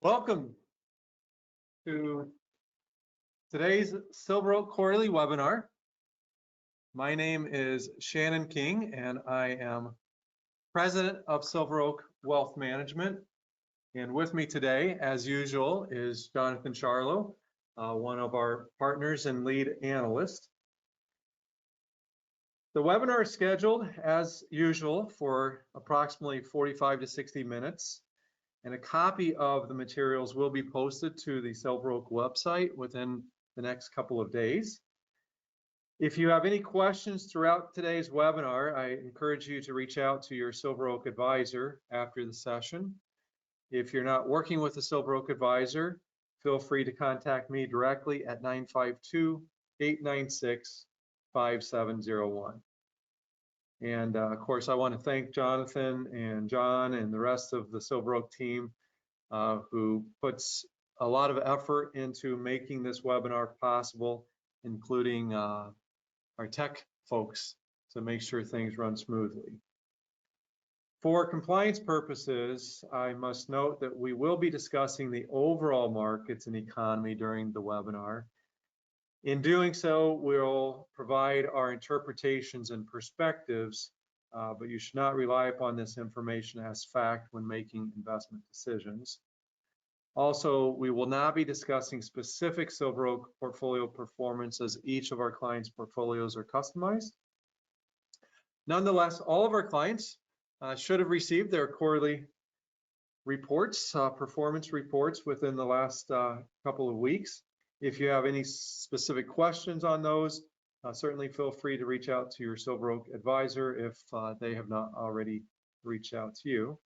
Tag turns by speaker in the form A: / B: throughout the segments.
A: Welcome to today's SilverOak quarterly webinar. My name is Shannon King, and I am president of SilverOak Wealth Management. And with me today, as usual, is Jonathan Charlo, one of our partners and lead analyst. The webinar is scheduled, as usual, for approximately 45 to 60 minutes. And a copy of the materials will be posted to the SilverOak website within the next couple of days. If you have any questions throughout today's webinar, I encourage you to reach out to your SilverOak advisor after the session. If you're not working with a SilverOak advisor, feel free to contact me directly at 952-896-5701. And of course, I want to thank Jonathan and John and the rest of the SilverOak team who puts a lot of effort into making this webinar possible, including our tech folks to make sure things run smoothly. For compliance purposes, I must note that we will be discussing the overall markets and economy during the webinar. In doing so, we'll provide our interpretations and perspectives, but you should not rely upon this information as fact when making investment decisions. Also, we will not be discussing specific SilverOak portfolio performance, as each of our clients' portfolios are customized. Nonetheless, all of our clients should have received their quarterly reports, performance reports, within the last couple of weeks. If you have any specific questions on those, certainly feel free to reach out to your SilverOak advisor if they have not already reached out to you.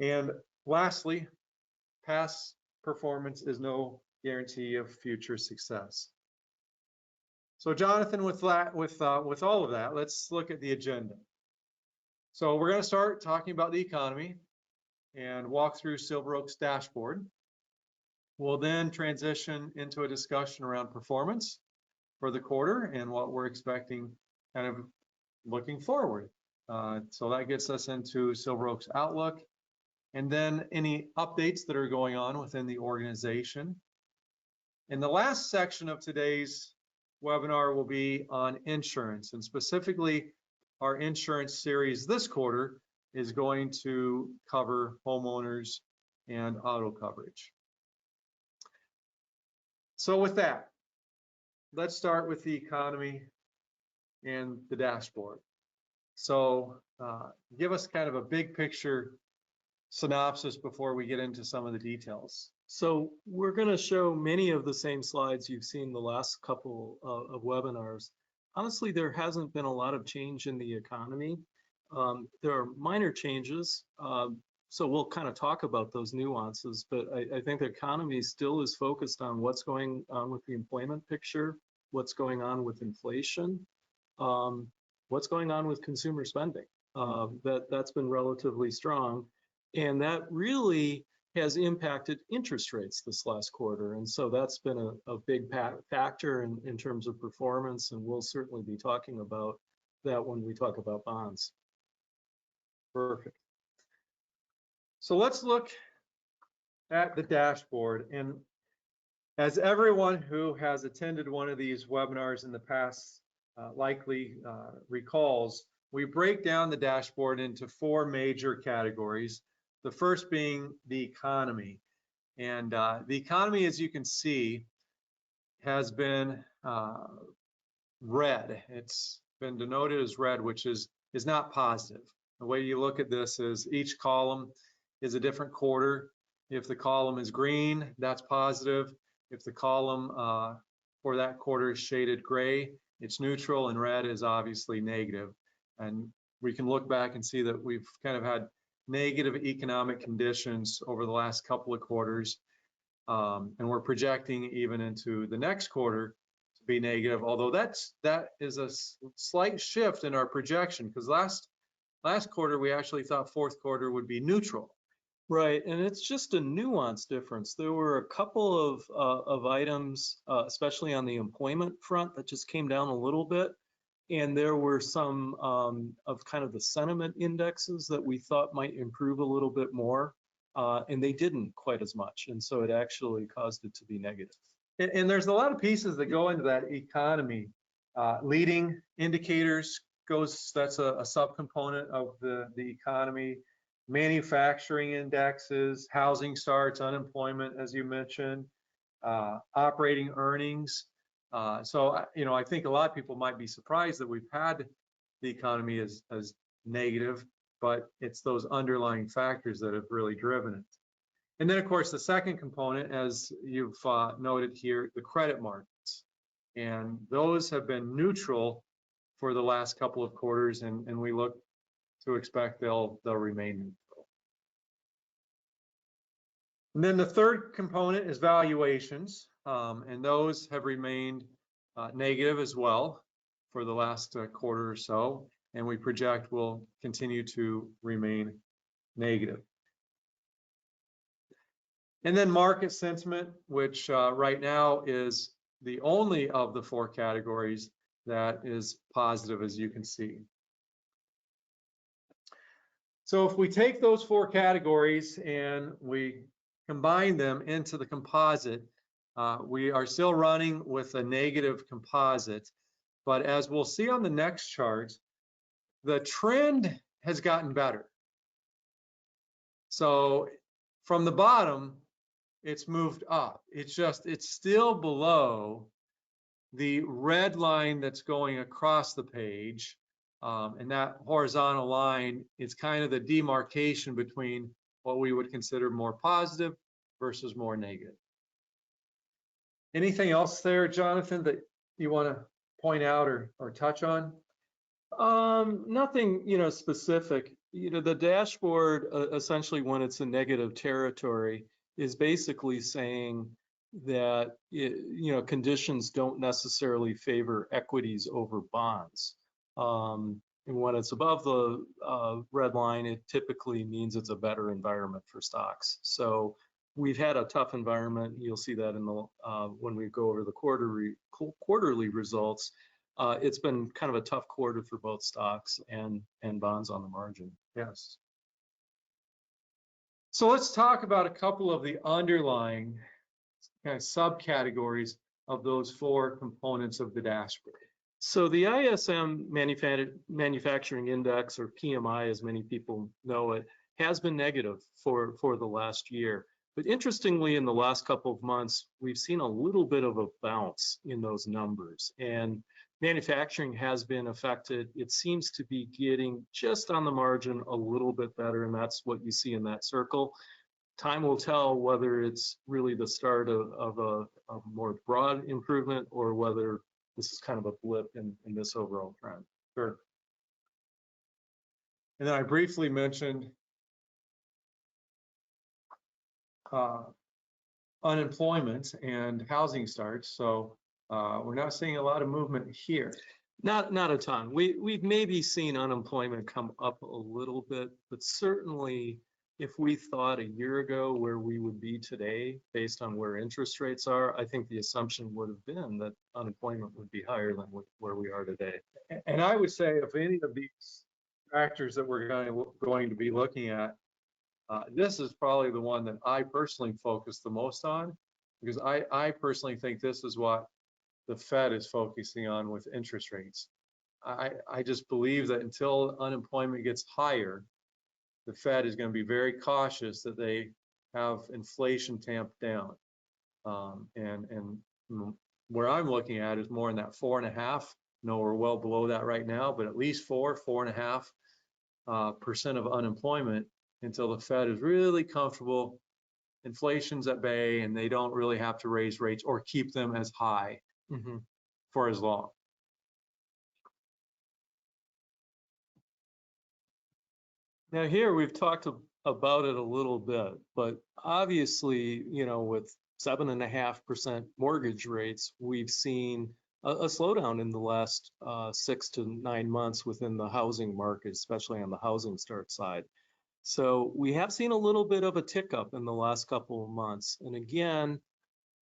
A: And lastly, past performance is no guarantee of future success. So Jonathan, with all of that, let's look at the agenda. So we're going to start talking about the economy and walk through SilverOak's dashboard. We'll then transition into a discussion around performance for the quarter and what we're expecting kind of looking forward. So that gets us into SilverOak's outlook, and then any updates that are going on within the organization. And the last section of today's webinar will be on insurance, and specifically our insurance series this quarter is going to cover homeowners and auto coverage. So with that, let's start with the economy and the dashboard. So give us kind of a big picture synopsis before we get into some of the details.
B: So we're going to show many of the same slides you've seen the last couple of webinars. Honestly, there hasn't been a lot of change in the economy. There are minor changes. So we'll kind of talk about those nuances, but I think the economy still is focused on what's going on with the employment picture, what's going on with inflation, what's going on with consumer spending. That's been relatively strong, and that really has impacted interest rates this last quarter, and so that's been a big factor in terms of performance, and we'll certainly be talking about that when we talk about bonds.
A: Perfect. So let's look at the dashboard. And as everyone who has attended one of these webinars in the past likely recalls, we break down the dashboard into four major categories. The first being the economy. And the economy, as you can see, has been red. It's been denoted as red, which is not positive. The way you look at this is each column is a different quarter. If the column is green, that's positive. If the column for that quarter is shaded gray, it's neutral, and red is obviously negative. And we can look back and see that we've kind of had negative economic conditions over the last couple of quarters. And we're projecting even into the next quarter to be negative, although that is a slight shift in our projection, because last quarter we actually thought fourth quarter would be neutral.
B: Right, and it's just a nuance difference. There were a couple of items, especially on the employment front, that just came down a little bit. And there were some of kind of the sentiment indexes that we thought might improve a little bit more. and they didn't quite as much. And so it actually caused it to be negative.
A: And there's a lot of pieces that go into that economy. Leading indicators that's a subcomponent of the economy. Manufacturing indexes, housing starts, unemployment, as you mentioned, operating earnings. So, I think a lot of people might be surprised that we've had the economy as negative, but it's those underlying factors that have really driven it. And then, of course, the second component, as you've noted here, the credit markets. And those have been neutral for the last couple of quarters, and we look to expect they'll remain neutral. And then the third component is valuations, and those have remained negative as well for the last quarter or so, and we project will continue to remain negative. And then market sentiment, which right now is the only of the four categories that is positive, as you can see. So if we take those four categories and we combine them into the composite, we are still running with a negative composite. But as we'll see on the next chart, the trend has gotten better. So from the bottom, it's moved up. It's still below the red line that's going across the page. And that horizontal line is kind of the demarcation between what we would consider more positive versus more negative. Anything else there, Jonathan, that you want to point out or touch on?
B: Nothing, specific. The dashboard, essentially when it's in negative territory, is basically saying that, conditions don't necessarily favor equities over bonds. And when it's above the red line, it typically means it's a better environment for stocks. So we've had a tough environment. You'll see that in the when we go over the quarterly results. It's been kind of a tough quarter for both stocks and bonds on the margin.
A: Yes. So let's talk about a couple of the underlying kind of subcategories of those four components of the dashboard.
B: So the ISM Manufacturing Index, or PMI, as many people know it, has been negative for the last year. But interestingly, in the last couple of months, we've seen a little bit of a bounce in those numbers. And manufacturing has been affected. It seems to be getting just on the margin a little bit better, and that's what you see in that circle. Time will tell whether it's really the start of a more broad improvement or whether this is kind of a blip in this overall trend.
A: Sure. And then I briefly mentioned unemployment and housing starts. So we're not seeing a lot of movement here.
B: Not a ton. We've maybe seen unemployment come up a little bit, but certainly if we thought a year ago where we would be today based on where interest rates are, I think the assumption would have been that unemployment would be higher than where we are today.
A: And I would say of any of these factors that we're going to be looking at, this is probably the one that I personally focus the most on, because I personally think this is what the Fed is focusing on with interest rates. I just believe that until unemployment gets higher, the Fed is going to be very cautious that they have inflation tamped down. And where I'm looking at is more in that 4.5. No, we're well below that right now, but at least 4.5% of unemployment until the Fed is really comfortable, inflation's at bay, and they don't really have to raise rates or keep them as high for as long.
B: Now here we've talked about it a little bit, but obviously, with 7.5% mortgage rates, we've seen a slowdown in the last 6 to 9 months within the housing market, especially on the housing start side. So we have seen a little bit of a tick up in the last couple of months. And again,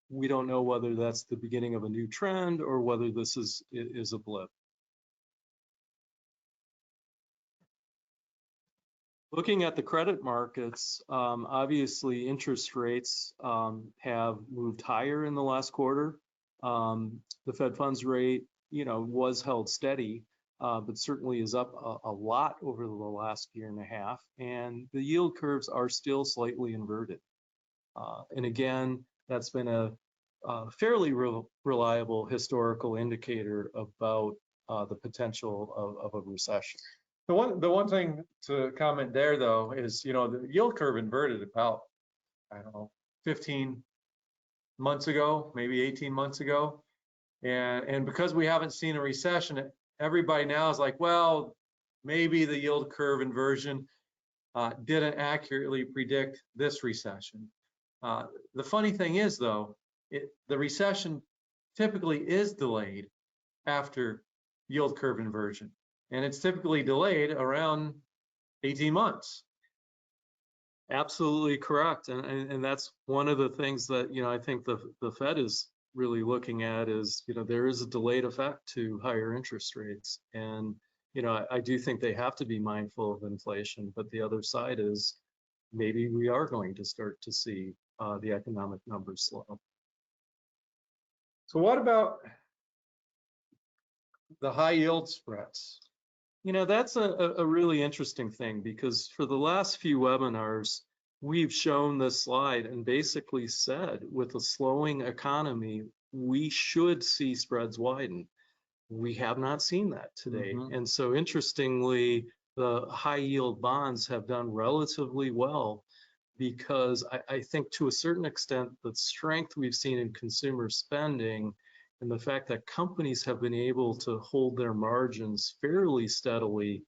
B: we don't know whether that's the beginning of a new trend or whether this is a blip. Looking at the credit markets, obviously interest rates have moved higher in the last quarter. The Fed funds rate, was held steady, but certainly is up a lot over the last year and a half. And the yield curves are still slightly inverted. And again, that's been a fairly reliable historical indicator about the potential of a recession.
A: The one thing to comment there, though, is, the yield curve inverted about, I don't know, 15 months ago, maybe 18 months ago. And because we haven't seen a recession, everybody now is like, well, maybe the yield curve inversion didn't accurately predict this recession. The funny thing is, though, the recession typically is delayed after yield curve inversion. And it's typically delayed around 18 months.
B: Absolutely correct. And that's one of the things that, I think the Fed is really looking at is, there is a delayed effect to higher interest rates. And, I do think they have to be mindful of inflation, but the other side is maybe we are going to start to see the economic numbers slow.
A: So what about the high yield spreads?
B: That's a really interesting thing, because for the last few webinars, we've shown this slide and basically said with a slowing economy, we should see spreads widen. We have not seen that today. And so interestingly, the high yield bonds have done relatively well, because I think to a certain extent, the strength we've seen in consumer spending and the fact that companies have been able to hold their margins fairly steadily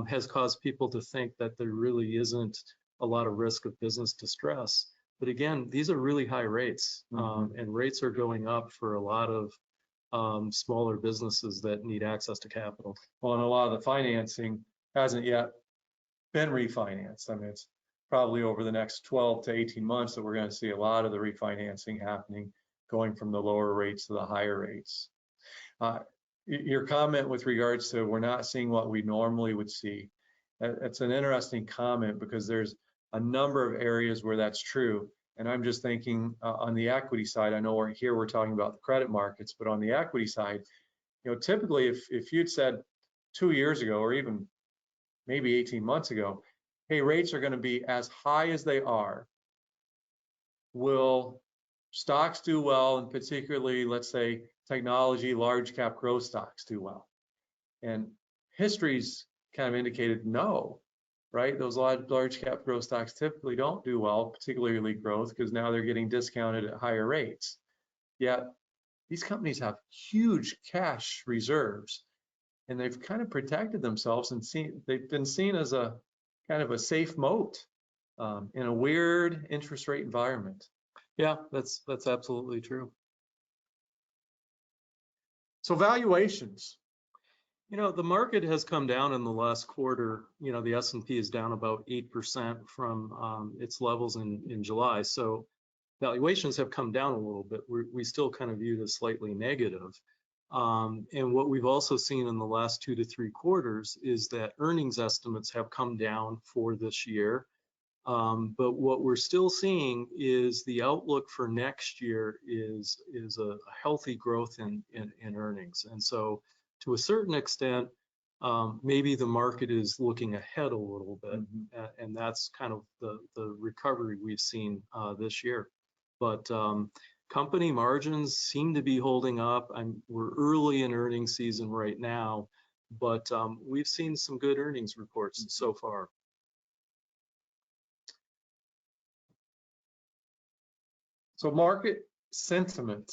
B: has caused people to think that there really isn't a lot of risk of business distress. But again, these are really high rates, and rates are going up for a lot of smaller businesses that need access to capital.
A: Well, and a lot of the financing hasn't yet been refinanced. I mean, it's probably over the next 12 to 18 months that we're going to see a lot of the refinancing happening, going from the lower rates to the higher rates. Your comment with regards to we're not seeing what we normally would see, it's an interesting comment, because there's a number of areas where that's true. And I'm just thinking on the equity side, I know we're talking about the credit markets, but on the equity side, typically if you'd said 2 years ago, or even maybe 18 months ago, hey, rates are going to be as high as they are, will stocks do well, and particularly, let's say, technology, large cap growth stocks do well? And history's kind of indicated no, right? Those large cap growth stocks typically don't do well, particularly growth, because now they're getting discounted at higher rates. Yet these companies have huge cash reserves, and they've kind of protected themselves, and they've been seen as a kind of a safe moat in a weird interest rate environment.
B: Yeah, that's absolutely true.
A: So valuations.
B: The market has come down in the last quarter. The S&P is down about 8% from its levels in July. So valuations have come down a little bit. We still kind of view this slightly negative. And what we've also seen in the last 2 to 3 quarters is that earnings estimates have come down for this year. But what we're still seeing is the outlook for next year is a healthy growth in earnings. And so to a certain extent, maybe the market is looking ahead a little bit, and that's kind of the recovery we've seen this year. But company margins seem to be holding up. We're early in earnings season right now, but we've seen some good earnings reports so far.
A: So market sentiment.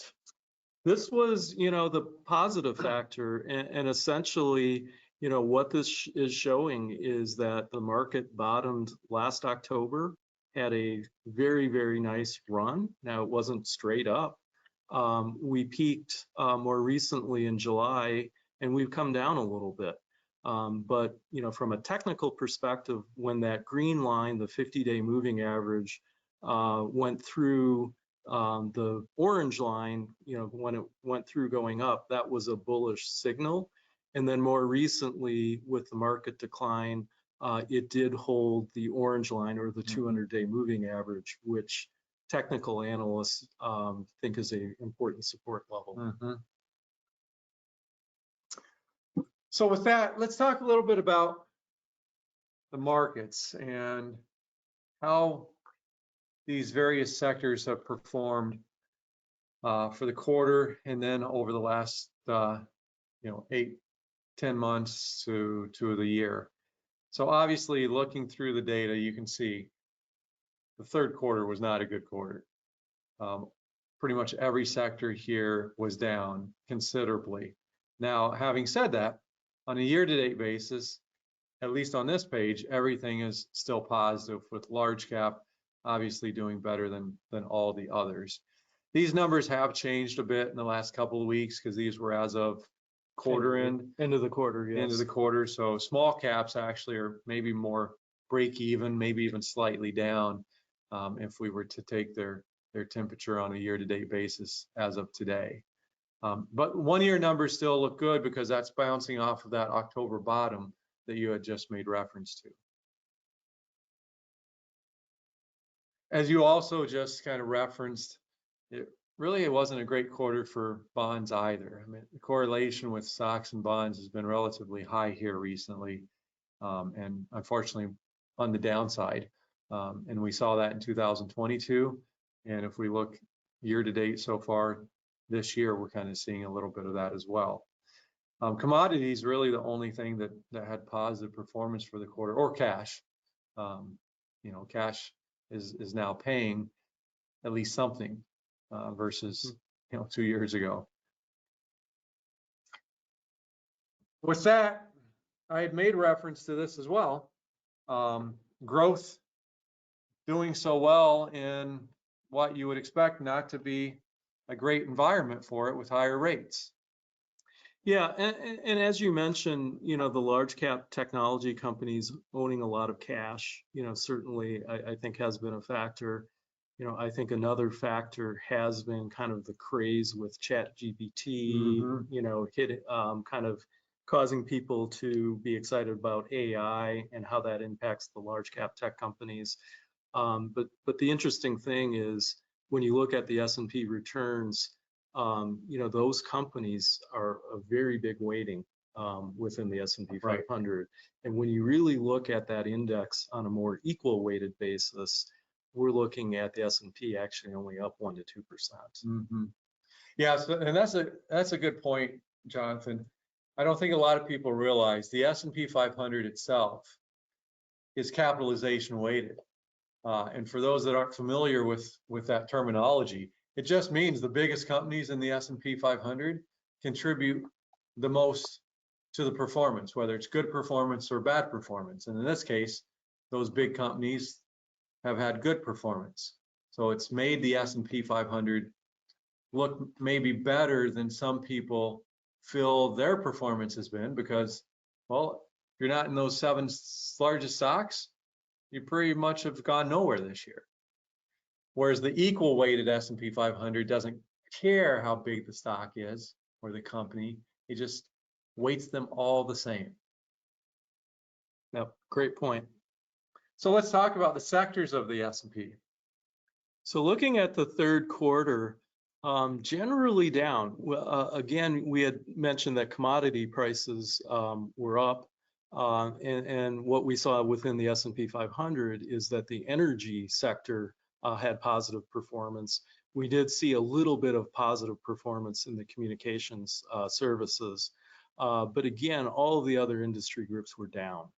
B: This was, the positive factor, and essentially, what this is showing is that the market bottomed last October, had a very, very nice run. Now, it wasn't straight up. We peaked more recently in July, and we've come down a little bit. But, from a technical perspective, when that green line, the 50-day moving average, went through the orange line, when it went through going up, that was a bullish signal. And then more recently, with the market decline, it did hold the orange line or the
A: Mhm.
B: 200-day moving average, which technical analysts think is a important support level.
A: Mhm. So with that, let's talk a little bit about the markets and how these various sectors have performed for the quarter and then over the last 8-10 months to the year. So obviously, looking through the data, you can see the third quarter was not a good quarter. Pretty much every sector here was down considerably. Now, having said that, on a year-to-date basis, at least on this page, everything is still positive, with large cap obviously doing better than all the others. These numbers have changed a bit in the last couple of weeks because these were as of quarter end.
B: End of the quarter, yes.
A: End of the quarter. So small caps actually are maybe more break even, maybe even slightly down if we were to take their temperature on a year-to-date basis as of today. But one-year numbers still look good because that's bouncing off of that October bottom that you had just made reference to. As you also just kind of referenced, it wasn't a great quarter for bonds either. I mean, the correlation with stocks and bonds has been relatively high here recently, and unfortunately on the downside. And we saw that in 2022. And if we look year to date so far this year, we're kind of seeing a little bit of that as well. Commodities really the only thing that had positive performance for the quarter, or cash. Cash is now paying at least something versus 2 years ago. With that, I had made reference to this as well. Growth doing so well in what you would expect not to be a great environment for it with higher rates.
B: Yeah, and as you mentioned, the large cap technology companies owning a lot of cash, certainly I think has been a factor. I think another factor has been kind of the craze with ChatGPT, kind of causing people to be excited about AI and how that impacts the large cap tech companies. But the interesting thing is when you look at the S&P returns, those companies are a very big weighting within the S&P 500. Right. And when you really look at that index on a more equal weighted basis, we're looking at the S&P actually only up 1% to 2%.
A: Mm-hmm. Yeah, and that's a good point, Jonathan. I don't think a lot of people realize the S&P 500 itself is capitalization weighted. And for those that aren't familiar with that terminology, it just means the biggest companies in the S&P 500 contribute the most to the performance, whether it's good performance or bad performance. And in this case, those big companies have had good performance. So it's made the S&P 500 look maybe better than some people feel their performance has been because, well, if you're not in those 7 largest stocks, you pretty much have gone nowhere this year. Whereas the equal weighted S&P 500 doesn't care how big the stock is or the company, it just weights them all the same.
B: Yep, great point.
A: So let's talk about the sectors of the S&P.
B: So looking at the third quarter, generally down. Again, we had mentioned that commodity prices were up. And what we saw within the S&P 500 is that the energy sector had positive performance. We did see a little bit of positive performance in the communications services. But again, all of the other industry groups were down.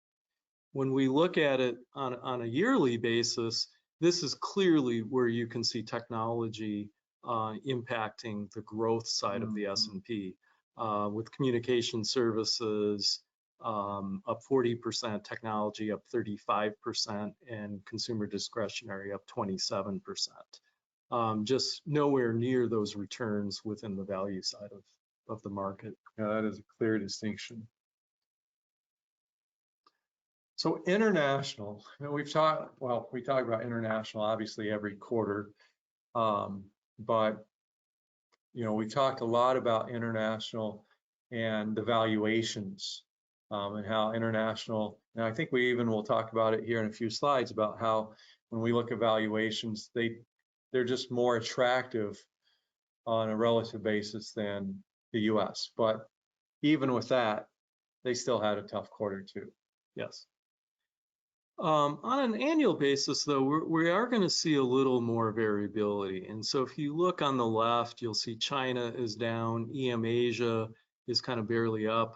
B: When we look at it on a yearly basis, this is clearly where you can see technology impacting the growth side of the S&P, with communication services up 40%, technology up 35%, and consumer discretionary up 27%. Just nowhere near those returns within the value side of the market.
A: Yeah, that is a clear distinction. So international, we talk about international obviously every quarter, but we talked a lot about international and the valuations and how international, and I think we even will talk about it here in a few slides about how when we look at valuations, they're just more attractive on a relative basis than the US. But even with that, they still had a tough quarter too.
B: Yes. On an annual basis, though, we are going to see a little more variability. And so if you look on the left, you'll see China is down, EM Asia is kind of barely up.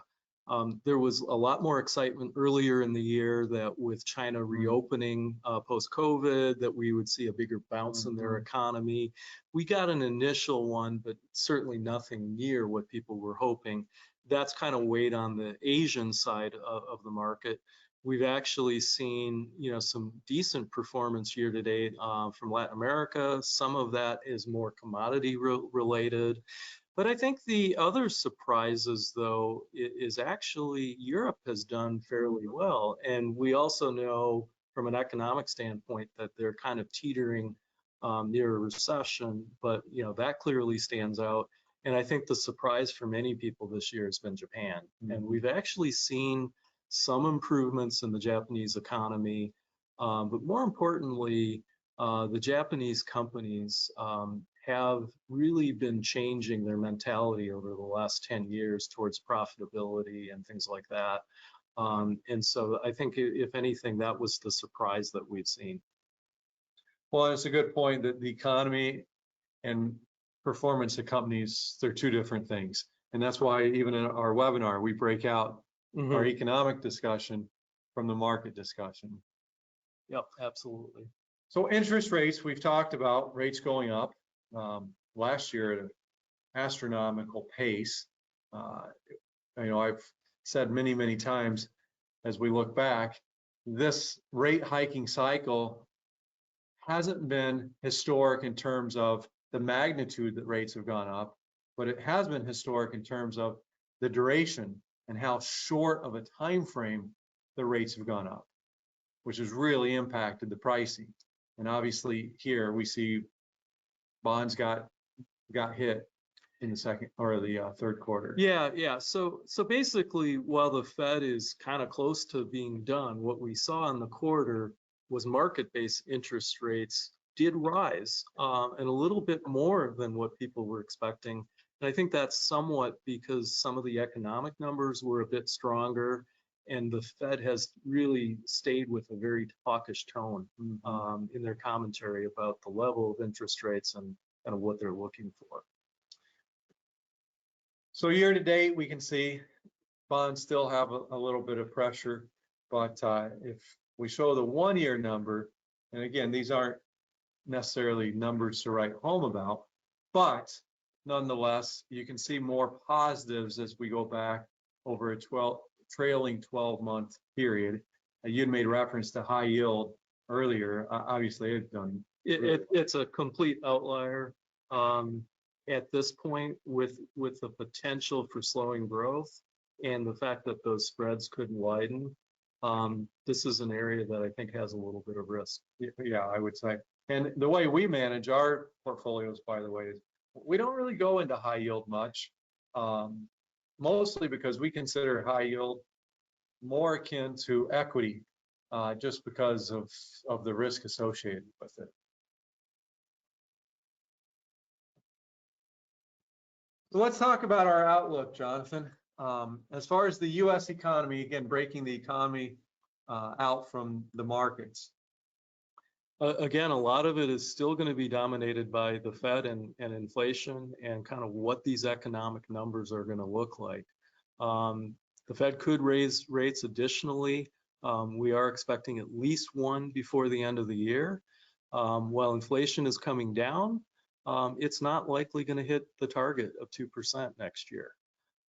B: There was a lot more excitement earlier in the year that with China reopening post-COVID, that we would see a bigger bounce in their economy. We got an initial one, but certainly nothing near what people were hoping. That's kind of weighed on the Asian side of the market. We've actually seen, some decent performance year to date from Latin America. Some of that is more commodity related. But I think the other surprises, though, is actually Europe has done fairly well. And we also know from an economic standpoint that they're kind of teetering near a recession, but that clearly stands out. And I think the surprise for many people this year has been Japan. And we've actually seen some improvements in the Japanese economy, but more importantly, the Japanese companies have really been changing their mentality over the last 10 years towards profitability and things like that. And so I think, if anything, that was the surprise that we've seen.
A: Well, it's a good point that the economy and performance of companies, they're two different things. And that's why even in our webinar, we break out our economic discussion from the market discussion.
B: Yep, absolutely.
A: So interest rates, we've talked about rates going up last year at an astronomical pace. I've said many, many times as we look back, this rate hiking cycle hasn't been historic in terms of the magnitude that rates have gone up, but it has been historic in terms of the duration and how short of a time frame the rates have gone up, which has really impacted the pricing. And obviously here we see bonds got hit in the second or the third quarter.
B: Yeah. So basically, while the Fed is kind of close to being done, what we saw in the quarter was market-based interest rates did rise, and a little bit more than what people were expecting. And I think that's somewhat because some of the economic numbers were a bit stronger, and the Fed has really stayed with a very hawkish tone in their commentary about the level of interest rates and kind of what they're looking for.
A: So year to date, we can see bonds still have a little bit of pressure, but if we show the 1 year number, and again, these aren't necessarily numbers to write home about, but nonetheless, you can see more positives as we go back over a trailing 12-month period. You'd made reference to high yield earlier. Obviously, it's done.
B: It's a complete outlier at this point, with the potential for slowing growth and the fact that those spreads could widen. This is an area that I think has a little bit of risk.
A: Yeah, I would say. And the way we manage our portfolios, by the way, is we don't really go into high yield much, mostly because we consider high yield more akin to equity, just because of the risk associated with it. So let's talk about our outlook, Jonathan. As far as the U.S. economy, again, breaking the economy out from the markets.
B: Again, a lot of it is still going to be dominated by the Fed and inflation and kind of what these economic numbers are going to look like. The Fed could raise rates additionally. We are expecting at least one before the end of the year. While inflation is coming down, it's not likely going to hit the target of 2% next year.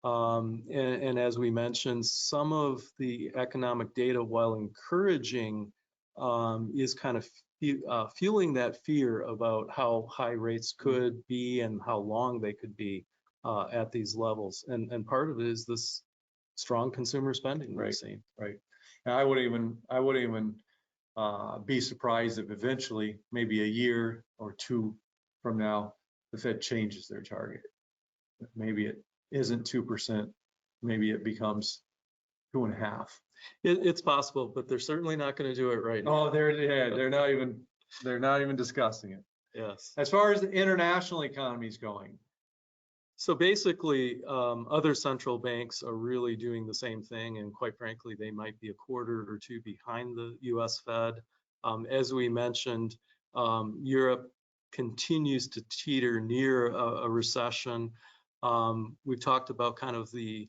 B: And as we mentioned, some of the economic data, while encouraging, is kind of fueling that fear about how high rates could be and how long they could be at these levels. And part of it is this strong consumer spending we're seeing.
A: Right. And I wouldn't even be surprised if eventually, maybe a year or two from now, the Fed changes their target. Maybe it isn't 2%. Maybe it becomes 2.5.
B: It's possible, but they're certainly not going to do it right now.
A: Oh, they're not even discussing it.
B: Yes.
A: As far as the international economy is going,
B: So basically, other central banks are really doing the same thing, and quite frankly, they might be a quarter or two behind the U.S. Fed. As we mentioned, Europe continues to teeter near a recession. We've talked about kind of the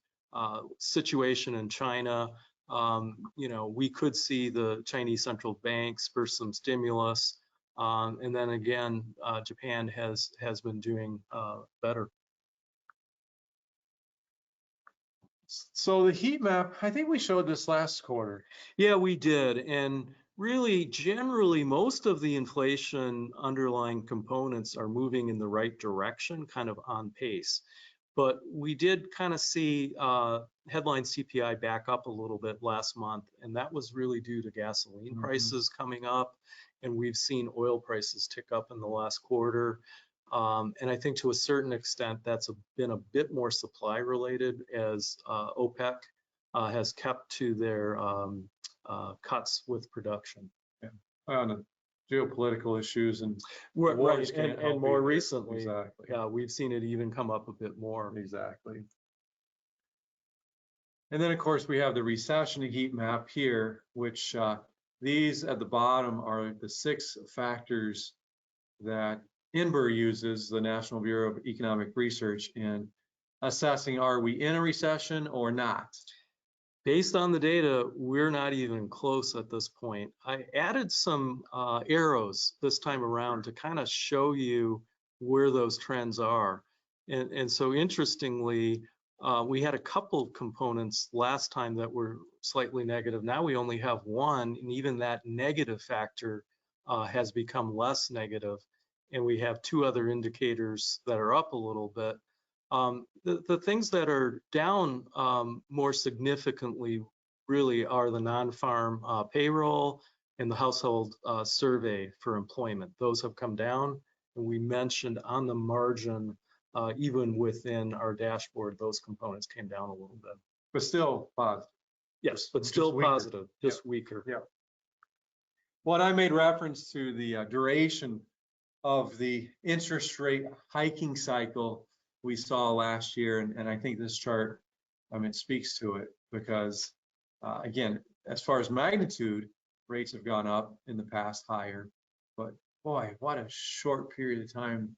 B: situation in China. We could see the Chinese central bank spur some stimulus, and then again, Japan has been doing better.
A: so the heat map, I think we showed this last quarter.
B: Yeah, we did. And really, generally, most of the inflation underlying components are moving in the right direction, kind of on pace. But we did kind of see headline CPI back up a little bit last month, and that was really due to gasoline prices coming up. And we've seen oil prices tick up in the last quarter. And I think to a certain extent, that's been a bit more supply related as OPEC has kept to their cuts with production.
A: Yeah. On the geopolitical issues and
B: Right,
A: wars
B: and
A: can't help
B: more
A: either.
B: recently,
A: Exactly.
B: yeah, we've seen it even come up a bit more.
A: Exactly. And then, of course, we have the recession heat map here, which these at the bottom are the 6 factors that INBER uses, the National Bureau of Economic Research, in assessing are we in a recession or not.
B: Based on the data, we're not even close at this point. I added some arrows this time around to kind of show you where those trends are. And so interestingly, we had a couple components last time that were slightly negative. Now we only have one, and even that negative factor has become less negative. And we have 2 other indicators that are up a little bit. The things that are down more significantly really are the non-farm payroll and the household survey for employment. Those have come down, and we mentioned on the margin, even within our dashboard, those components came down a little bit.
A: But still positive.
B: Yes, but still positive, just weaker.
A: Yeah. Well, I made reference to the duration of the interest rate hiking cycle we saw last year, and I think this chart, speaks to it because, again, as far as magnitude, rates have gone up in the past higher, but boy, what a short period of time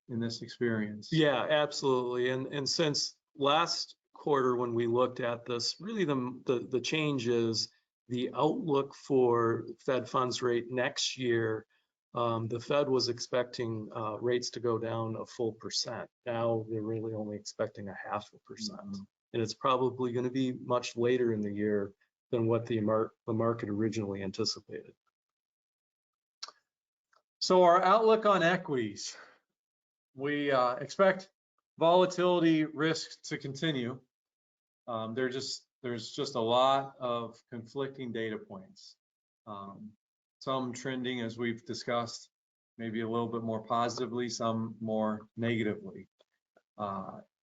A: in this experience.
B: Yeah, absolutely. And since last quarter when we looked at this, really the change is the outlook for Fed funds rate next year. The Fed was expecting rates to go down a full percent. Now they're really only expecting a 0.5%. And it's probably going to be much later in the year than what the market originally anticipated.
A: So our outlook on equities, we expect volatility risks to continue. There's just a lot of conflicting data points. Some trending, as we've discussed, maybe a little bit more positively, some more negatively.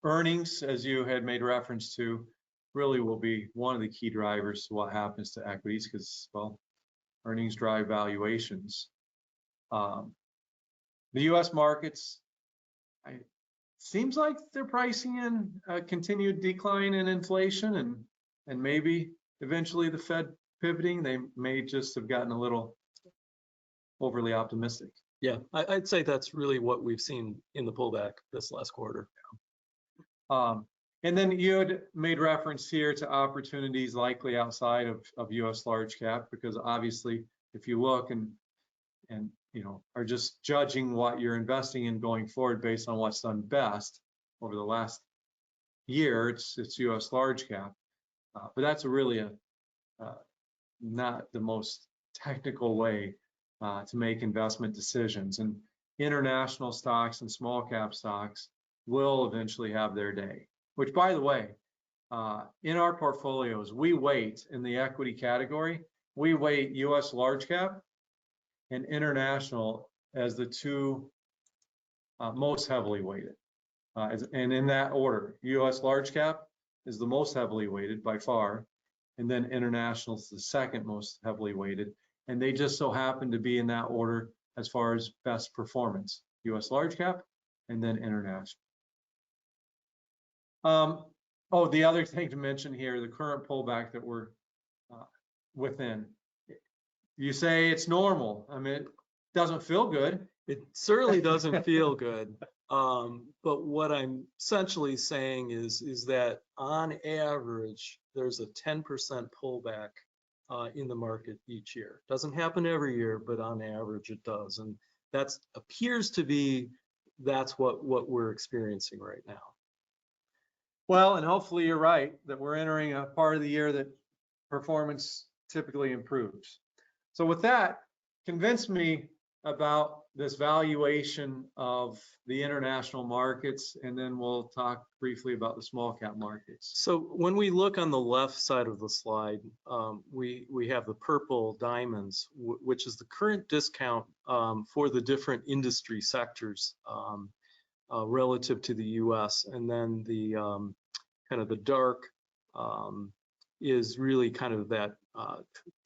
A: Earnings, as you had made reference to, really will be one of the key drivers to what happens to equities because, well, earnings drive valuations. The U.S. markets, seems like they're pricing in a continued decline in inflation and maybe eventually the Fed pivoting. They may just have gotten a little overly optimistic.
B: Yeah, I'd say that's really what we've seen in the pullback this last quarter.
A: And then you had made reference here to opportunities likely outside of U.S. large cap, because obviously if you look and are just judging what you're investing in going forward based on what's done best over the last year, it's U.S. large cap. But that's really not the most technical way to make investment decisions. And international stocks and small cap stocks will eventually have their day, which, by the way, in our portfolios, we weight in the equity category, we weight U.S. large cap and international as the 2 most heavily weighted. And in that order, U.S. large cap, is the most heavily weighted by far, and then international is the second most heavily weighted. And they just so happen to be in that order as far as best performance, US large cap and then international. Oh, the other thing to mention here, the current pullback that we're within. You say it's normal. I mean, it doesn't feel good.
B: It certainly doesn't feel good. But what I'm essentially saying is that on average, there's a 10% pullback in the market each year. Doesn't happen every year, but on average it does. And that appears to be, that's what we're experiencing right now.
A: Well, and hopefully you're right that we're entering a part of the year that performance typically improves. So with that, convince me about this valuation of the international markets, and then we'll talk briefly about the small cap markets.
B: So when we look on the left side of the slide, we have the purple diamonds, which is the current discount for the different industry sectors relative to the US. And then the kind of the dark is really kind of that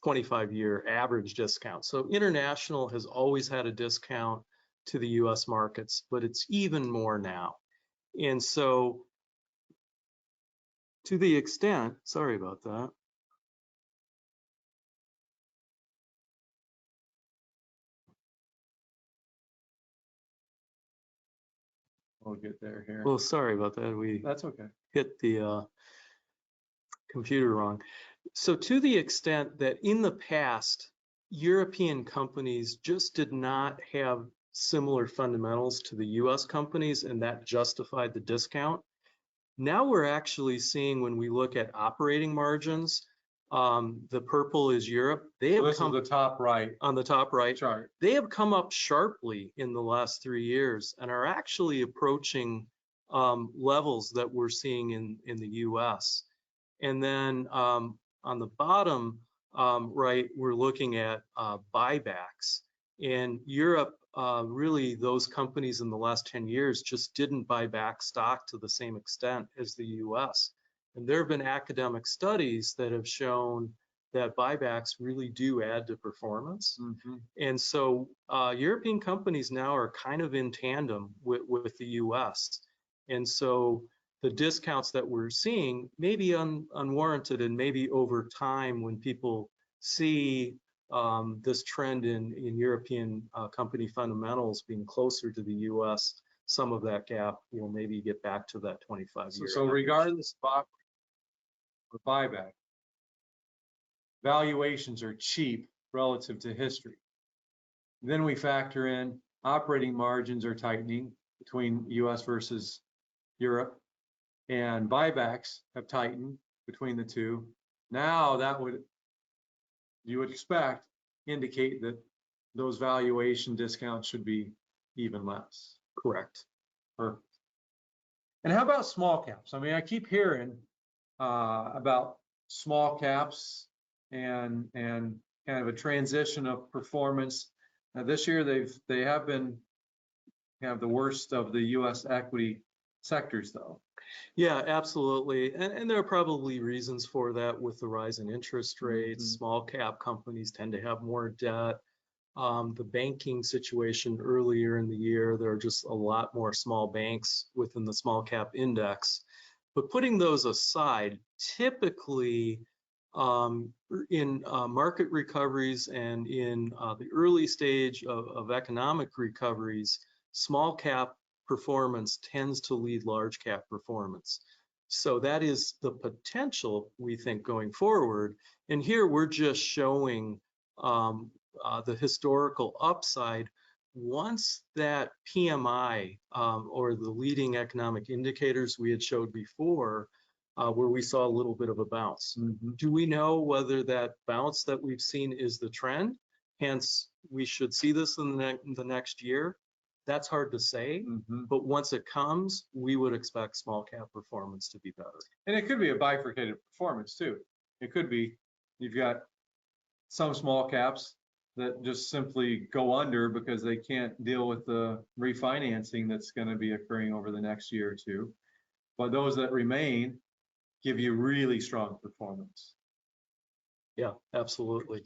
B: 25-year average discount. So international has always had a discount to the US markets, but it's even more now. And so to the extent, sorry about that.
A: We'll get there here.
B: Well, sorry about that.
A: That's okay.
B: Hit the computer wrong. So to the extent that in the past, European companies just did not have similar fundamentals to the US companies, and that justified the discount. Now we're actually seeing, when we look at operating margins, the purple is Europe. They have
A: this is the top right.
B: On the top right
A: chart.
B: They have come up sharply in the last 3 years and are actually approaching levels that we're seeing in the US. And then on the bottom right, we're looking at buybacks. In Europe, really those companies in the last 10 years just didn't buy back stock to the same extent as the US. And there have been academic studies that have shown that buybacks really do add to performance.
A: Mm-hmm.
B: And so European companies now are kind of in tandem with the US. And so the discounts that we're seeing may be unwarranted, and maybe over time, when people see this trend in European company fundamentals being closer to the US, some of that gap will maybe get back to that 25-year.
A: So regardless of buyback, valuations are cheap relative to history. Then we factor in operating margins are tightening between US versus Europe, and buybacks have tightened between the two. Now that would, you would expect, indicate that those valuation discounts should be even less.
B: Correct.
A: Perfect. And how about small caps? I mean, I keep hearing about small caps and kind of a transition of performance. Now this year they have been kind of the worst of the US equity sectors though.
B: Yeah, absolutely. And there are probably reasons for that with the rise in interest rates.
A: Mm-hmm.
B: Small cap companies tend to have more debt. The banking situation earlier in the year, there are just a lot more small banks within the small cap index. But putting those aside, typically in market recoveries and in the early stage of economic recoveries, small cap performance tends to lead large cap performance. So that is the potential, we think, going forward. And here we're just showing the historical upside once that PMI or the leading economic indicators we had showed before, where we saw a little bit of a bounce.
A: Mm-hmm.
B: Do we know whether that bounce that we've seen is the trend? Hence, we should see this in the next year. That's hard to say,
A: Mm-hmm.
B: but once it comes, we would expect small cap performance to be better.
A: And it could be a bifurcated performance too. It could be, you've got some small caps that just simply go under because they can't deal with the refinancing that's going to be occurring over the next year or two. But those that remain give you really strong performance.
B: Yeah, absolutely.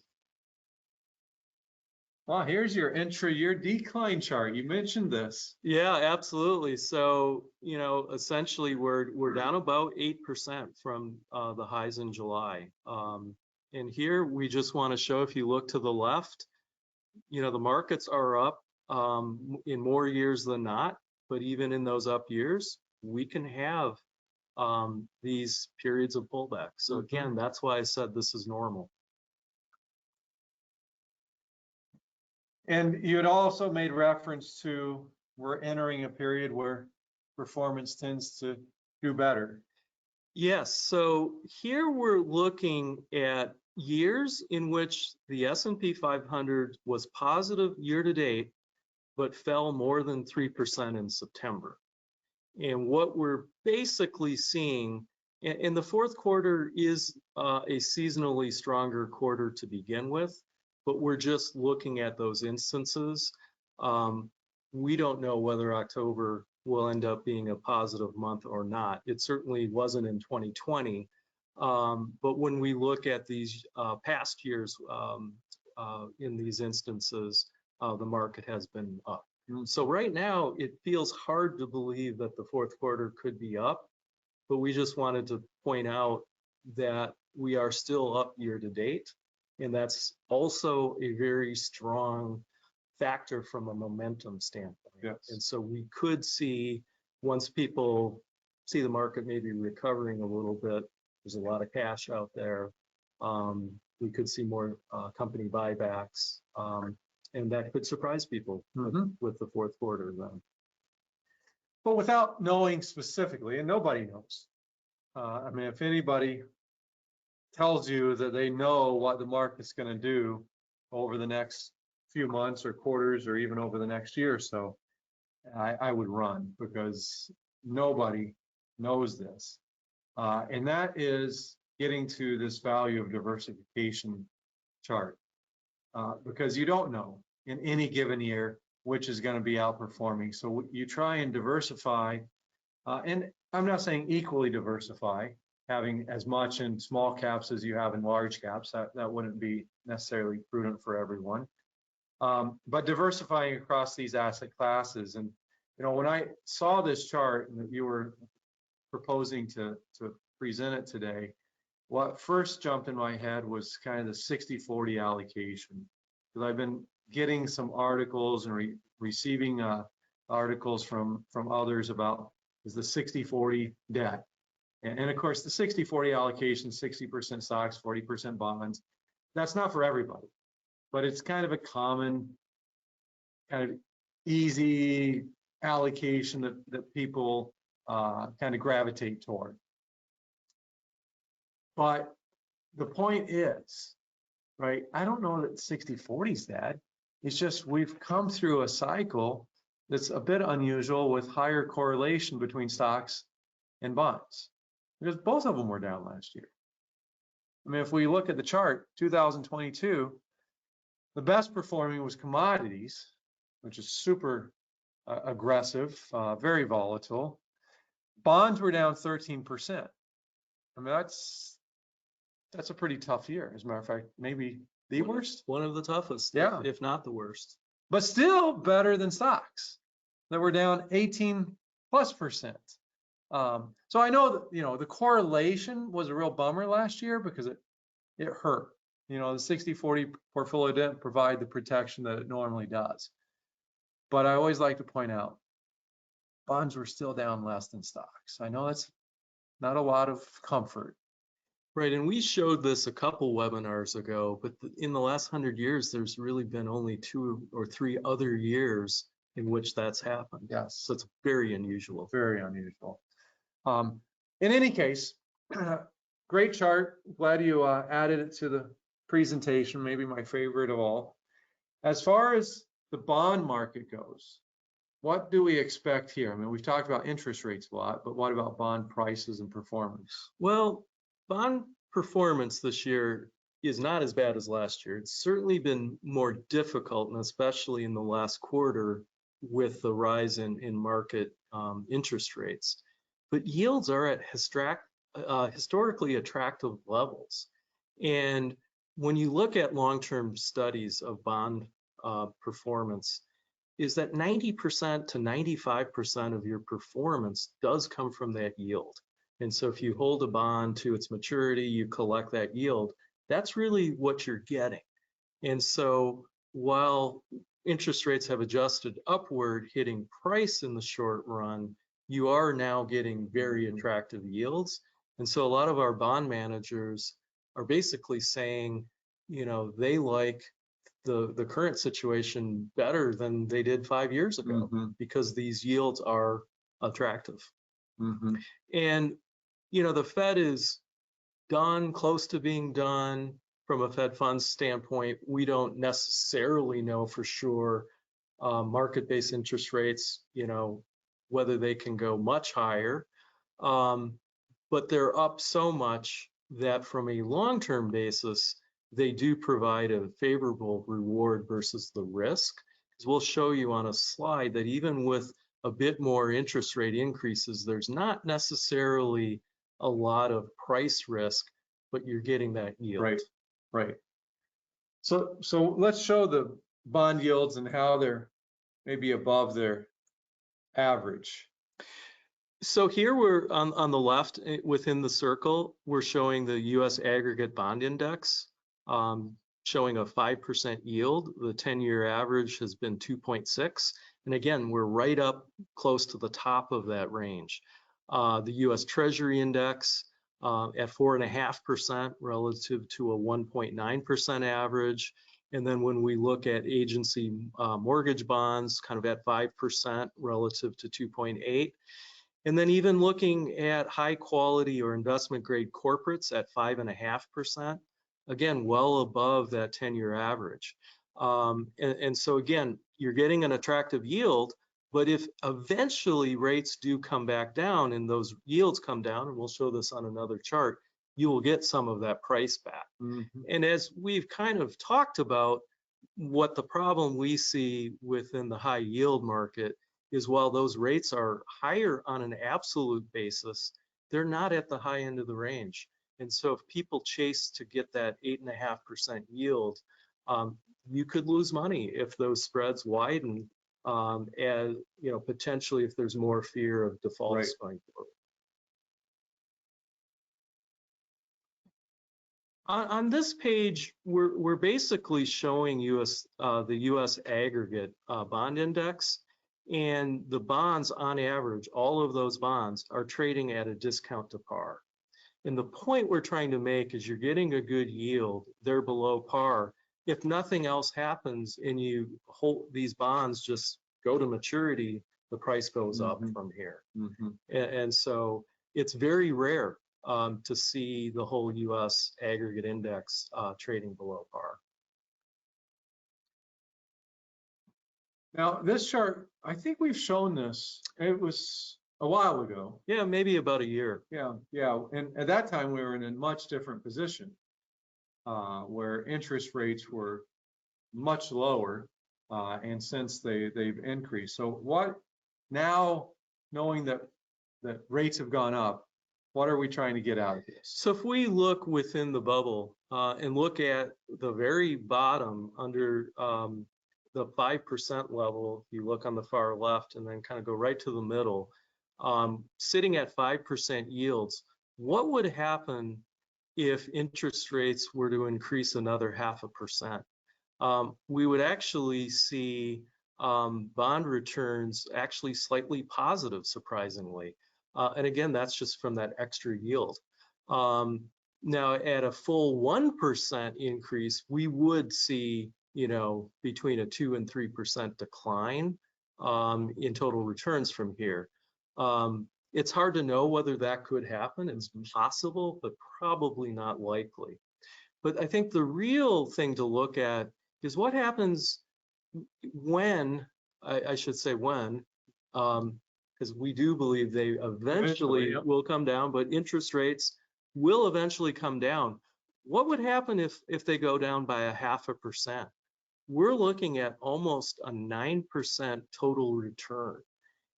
A: Well, here's your intra-year decline chart. You mentioned this.
B: Yeah, absolutely. So, essentially we're down about 8% from the highs in July. And here we just want to show, if you look to the left, the markets are up in more years than not, but even in those up years, we can have these periods of pullback. So again, that's why I said this is normal.
A: And you had also made reference to we're entering a period where performance tends to do better.
B: Yes, so here we're looking at years in which the S&P 500 was positive year to date, but fell more than 3% in September. And what we're basically seeing, and the fourth quarter is a seasonally stronger quarter to begin with, but we're just looking at those instances. We don't know whether October will end up being a positive month or not. It certainly wasn't in 2020. But when we look at these past years in these instances, the market has been up. So right now, it feels hard to believe that the fourth quarter could be up, but we just wanted to point out that we are still up year to date. And that's also a very strong factor from a momentum standpoint.
A: Yes.
B: And so we could see, once people see the market maybe recovering a little bit, there's a lot of cash out there. We could see more company buybacks. And that could surprise people with the fourth quarter then.
A: But without knowing specifically, and nobody knows. I mean, if anybody tells you that they know what the market's going to do over the next few months or quarters or even over the next year or so, I would run, because nobody knows this. And that is getting to this value of diversification chart. Because you don't know in any given year which is going to be outperforming. So you try and diversify, and I'm not saying equally diversify, having as much in small caps as you have in large caps. That wouldn't be necessarily prudent for everyone. But diversifying across these asset classes. And when I saw this chart and that you were proposing to present it today, what first jumped in my head was kind of the 60-40 allocation, because I've been getting some articles and receiving articles from others about, is the 60-40 debt. And of course, the 60-40 allocation, 60% stocks, 40% bonds, that's not for everybody, but it's kind of a common, kind of easy allocation that people kind of gravitate toward. But the point is, right, I don't know that 60-40 is that. It's just we've come through a cycle that's a bit unusual with higher correlation between stocks and bonds, because both of them were down last year. I mean, if we look at the chart, 2022, the best performing was commodities, which is super aggressive, very volatile. Bonds were down 13%. I mean, that's a pretty tough year. As a matter of fact, maybe the worst.
B: One of the toughest,
A: yeah,
B: if not the worst.
A: But still better than stocks that were down 18+%. So I know that, the correlation was a real bummer last year because it hurt. The 60-40 portfolio didn't provide the protection that it normally does. But I always like to point out, bonds were still down less than stocks. I know that's not a lot of comfort.
B: Right, and we showed this a couple webinars ago, but in the last 100 years, there's really been only 2 or 3 other years in which that's happened.
A: Yes.
B: So it's very unusual.
A: Very unusual. In any case, great chart. Glad you added it to the presentation, maybe my favorite of all. As far as the bond market goes, what do we expect here? I mean, we've talked about interest rates a lot, but what about bond prices and performance?
B: Well, bond performance this year is not as bad as last year. It's certainly been more difficult, and especially in the last quarter with the rise in market interest rates. But yields are at historically attractive levels. And when you look at long-term studies of bond performance, is that 90% to 95% of your performance does come from that yield. And so if you hold a bond to its maturity, you collect that yield, that's really what you're getting. And so while interest rates have adjusted upward, hitting price in the short run, you are now getting very attractive yields. And so a lot of our bond managers are basically saying, you know, they like the current situation better than they did 5 years ago because these yields are attractive. And, you know, the Fed is done, close to being done. From a Fed funds standpoint, we don't necessarily know for sure market-based interest rates, you know, whether they can go much higher. But they're up so much that from a long-term basis, they do provide a favorable reward versus the risk. Because we'll show you on a slide that even with a bit more interest rate increases, there's not necessarily a lot of price risk, but you're getting that yield.
A: Right, right. So let's show the bond yields and how they're maybe above their average.
B: So here we're on the left within the circle, we're showing the U.S. aggregate bond index, showing a 5% yield. The 10-year average has been 2.6. And again, we're right up close to the top of that range. The U.S. Treasury index at 4.5% relative to a 1.9% average. And then when we look at agency mortgage bonds, kind of at 5% relative to 2.8. And then even looking at high quality or investment grade corporates at 5.5%, again, well above that 10-year average. And so again, you're getting an attractive yield, but if eventually rates do come back down and those yields come down, and we'll show this on another chart, you will get some of that price back. And as we've kind of talked about, what the problem we see within the high yield market is while those rates are higher on an absolute basis, they're not at the high end of the range. And so if people chase to get that 8.5% yield, you could lose money if those spreads widen, and you know, potentially if there's more fear of defaults going forward. On this page, we're basically showing the U.S. aggregate bond index, and the bonds on average, all of those bonds are trading at a discount to par. And the point we're trying to make is you're getting a good yield, they're below par. If nothing else happens and you hold these bonds just go to maturity, the price goes up from here. And so it's very rare to see the whole U.S. aggregate index trading below par.
A: Now, this chart, I think we've shown this. It was a while ago.
B: Yeah, maybe about a year.
A: Yeah. And at that time, we were in a much different position where interest rates were much lower, and since they've increased. So what now, knowing that rates have gone up, what are we trying to get out of this?
B: So if we look within the bubble and look at the very bottom under the 5% level, if you look on the far left and then kind of go right to the middle, sitting at 5% yields, what would happen if interest rates were to increase another 0.5%? We would actually see bond returns actually slightly positive, surprisingly. And again, that's just from that extra yield. Now, at a full 1% increase, we would see, you know, between a 2 and 3% decline in total returns from here. It's hard to know whether that could happen. It's possible, but probably not likely. But I think the real thing to look at is what happens when, I should say when, because we do believe they eventually will come down, but interest rates will eventually come down. What would happen if they go down by 0.5%? We're looking at almost a 9% total return.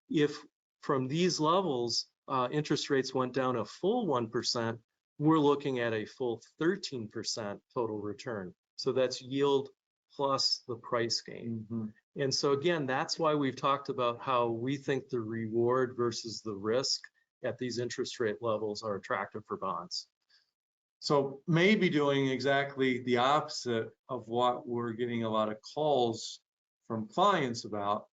B: If from these levels, interest rates went down a full 1%, we're looking at a full 13% total return. So that's yield plus the price gain.
A: Mm-hmm.
B: And so again, that's why we've talked about how we think the reward versus the risk at these interest rate levels are attractive for bonds.
A: So maybe doing exactly the opposite of what we're getting a lot of calls from clients about.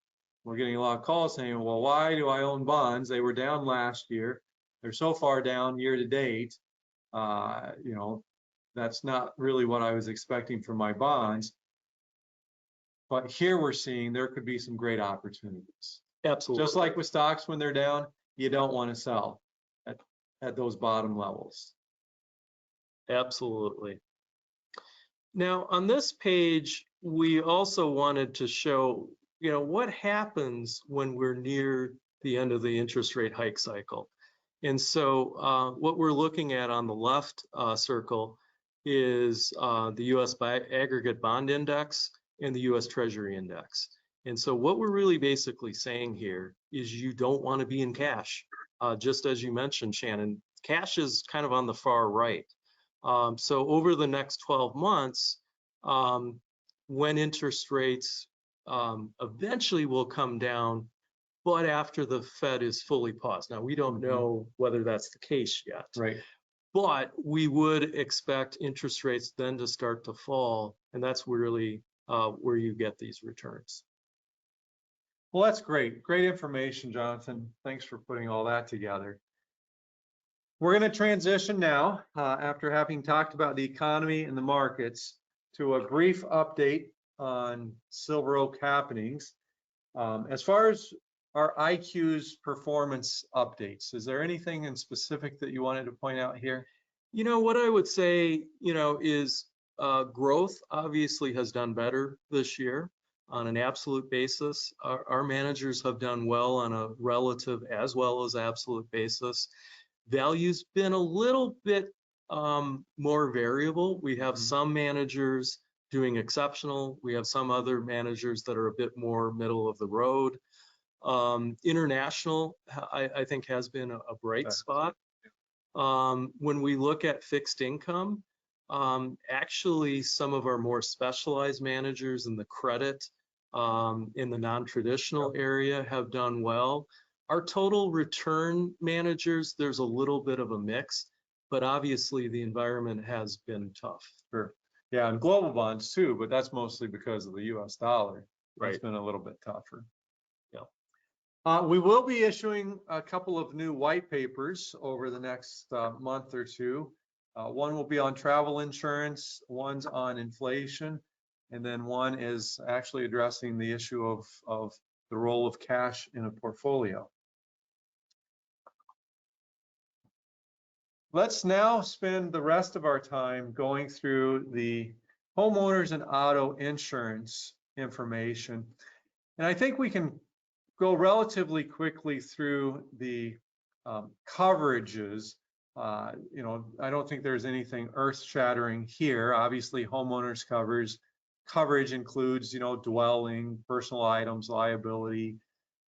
A: We're getting a lot of calls saying, well, why do I own bonds? They were down last year. They're so far down year to date. You know, that's not really what I was expecting from my bonds. But here we're seeing there could be some great opportunities.
B: Absolutely.
A: Just like with stocks, when they're down, you don't want to sell at those bottom levels.
B: Absolutely. Now, on this page, we also wanted to show, what happens when we're near the end of the interest rate hike cycle. And so what we're looking at on the left circle is the U.S. aggregate bond index and the U.S. Treasury index. And so what we're really basically saying here is you don't want to be in cash. Just as you mentioned, Shannon, cash is kind of on the far right. So over the next 12 months, when interest rates eventually will come down, but after the Fed is fully paused. Now, we don't know whether that's the case yet.
A: Right.
B: But we would expect interest rates then to start to fall, and that's really where you get these returns.
A: Well, that's great. Great information, Jonathan. Thanks for putting all that together. We're going to transition now, after having talked about the economy and the markets, to a brief update on SilverOak happenings. As far as our IQ's performance updates, is there anything in specific that you wanted to point out here?
B: What I would say, is growth obviously has done better this year on an absolute basis. Our managers have done well on a relative as well as absolute basis. Value's been a little bit more variable. We have some managers doing exceptional. We have some other managers that are a bit more middle of the road. International, I think, has been a bright spot. When we look at fixed income, actually some of our more specialized managers in the credit, in the non-traditional area have done well. Our total return managers, there's a little bit of a mix, but obviously the environment has been tough.
A: Sure. Yeah, and global bonds too, but that's mostly because of the US dollar.
B: Right.
A: It's been a little bit tougher.
B: Yeah.
A: We will be issuing a couple of new white papers over the next month or two. One will be on travel insurance, one's on inflation, and then one is actually addressing the issue of the role of cash in a portfolio. Let's now spend the rest of our time going through the homeowners and auto insurance information. And I think we can go relatively quickly through the coverages. I don't think there's anything earth-shattering here. Obviously, homeowners coverage includes, dwelling, personal items, liability,